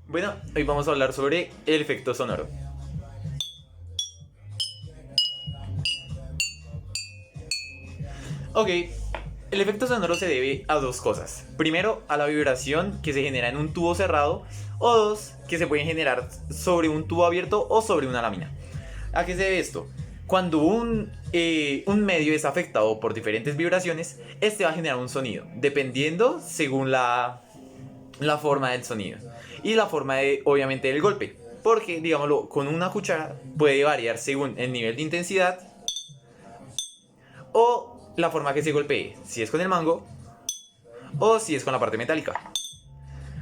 Bueno, hoy vamos a hablar sobre el efecto sonoro. Ok, el efecto sonoro se debe a dos cosas. Primero, a la vibración que se genera en un tubo cerrado, o dos, que se pueden generar sobre un tubo abierto o sobre una lámina. ¿A qué se debe esto? Cuando un medio es afectado por diferentes vibraciones, este va a generar un sonido, dependiendo según la forma del sonido y la forma obviamente del golpe, porque digámoslo, con una cuchara puede variar según el nivel de intensidad o la forma que se golpee, si es con el mango o si es con la parte metálica.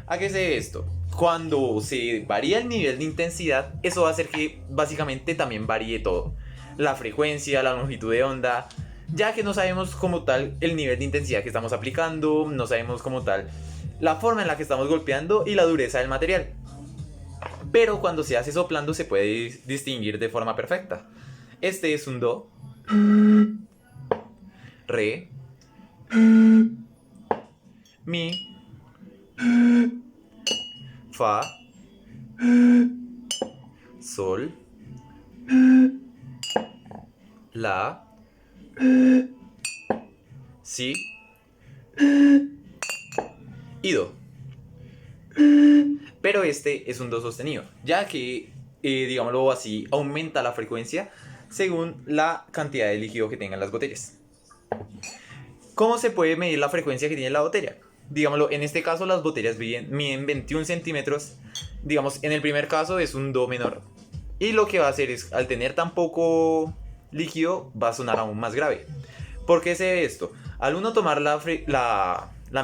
¿A qué se debe esto? Cuando se varía el nivel de intensidad, eso va a hacer que básicamente también varíe todo: la frecuencia, la longitud de onda, ya que no sabemos como tal el nivel de intensidad que estamos aplicando, no sabemos como tal la forma en la que estamos golpeando y la dureza del material. Pero cuando se hace soplando se puede distinguir de forma perfecta. Este es un do, re, mi, fa, sol, la, si y do. Pero este es un do sostenido, ya que, digámoslo así, aumenta la frecuencia según la cantidad de líquido que tengan las botellas. ¿Cómo se puede medir la frecuencia que tiene la botella? Digámoslo, en este caso las botellas miden 21 centímetros. Digamos, en el primer caso es un do menor. Y lo que va a hacer es, al tener tan poco líquido, va a sonar aún más grave. ¿Por qué se debe esto? Al uno tomar la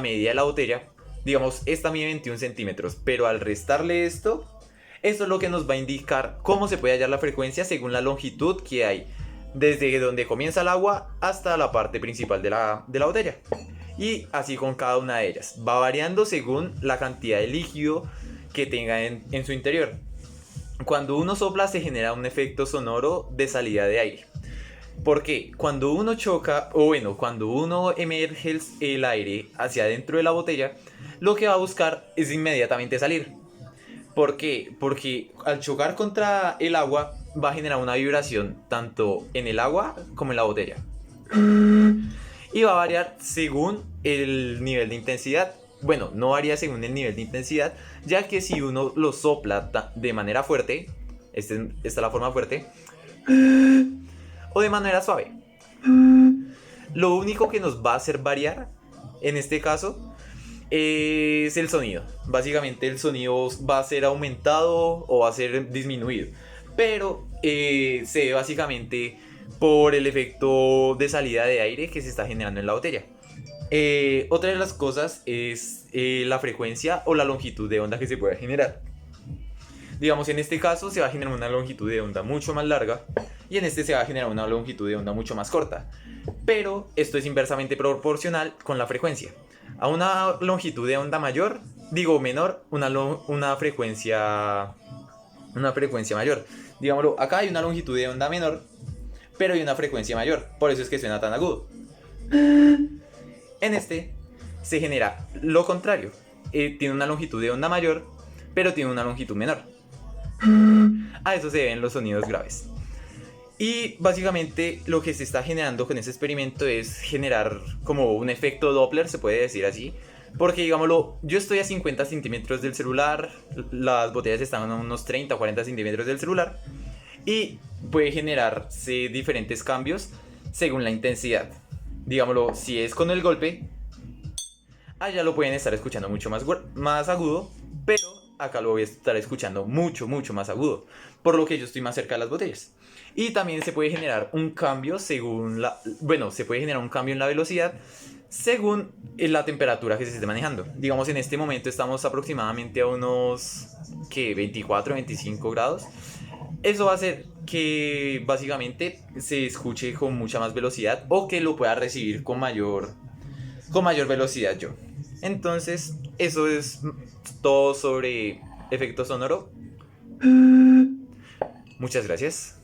medida de la botella, digamos, esta mide 21 centímetros, pero al restarle esto es lo que nos va a indicar cómo se puede hallar la frecuencia según la longitud que hay desde donde comienza el agua hasta la parte principal de la botella. Y así con cada una de ellas. Va variando según la cantidad de líquido que tenga en su interior. Cuando uno sopla se genera un efecto sonoro de salida de aire. Porque cuando uno choca, o bueno, cuando uno emerge el aire hacia adentro de la botella, lo que va a buscar es inmediatamente salir. ¿Por qué? Porque al chocar contra el agua va a generar una vibración tanto en el agua como en la botella. Y va a variar según el nivel de intensidad. Bueno, no varía según el nivel de intensidad, ya que si uno lo sopla de manera fuerte, esta es la forma fuerte, o de manera suave, lo único que nos va a hacer variar, en este caso, es el sonido. Básicamente el sonido va a ser aumentado o va a ser disminuido. Pero se ve básicamente por el efecto de salida de aire que se está generando en la botella. Otra de las cosas es la frecuencia o la longitud de onda que se puede generar. Digamos, en este caso se va a generar una longitud de onda mucho más larga y en este se va a generar una longitud de onda mucho más corta. Pero esto es inversamente proporcional con la frecuencia. A una longitud de onda mayor, digo menor, una frecuencia mayor. Digámoslo, acá hay una longitud de onda menor, pero hay una frecuencia mayor, por eso es que suena tan agudo. En este se genera lo contrario, tiene una longitud de onda mayor, pero tiene una longitud menor. A eso se deben los sonidos graves. Y básicamente lo que se está generando con ese experimento es generar como un efecto Doppler, se puede decir así. Porque digámoslo, yo estoy a 50 centímetros del celular, las botellas están a unos 30 o 40 centímetros del celular. Y puede generarse diferentes cambios según la intensidad. Digámoslo, si es con el golpe, allá lo pueden estar escuchando mucho más agudo, pero acá lo voy a estar escuchando mucho más agudo, por lo que yo estoy más cerca de las botellas. Y también se puede generar un cambio se puede generar un cambio en la velocidad según la temperatura que se esté manejando. Digamos, en este momento estamos aproximadamente a unos 24, 25 grados. Eso va a hacer que básicamente se escuche con mucha más velocidad o que lo pueda recibir con mayor velocidad yo. Entonces, eso es todo sobre efecto sonoro. Muchas gracias.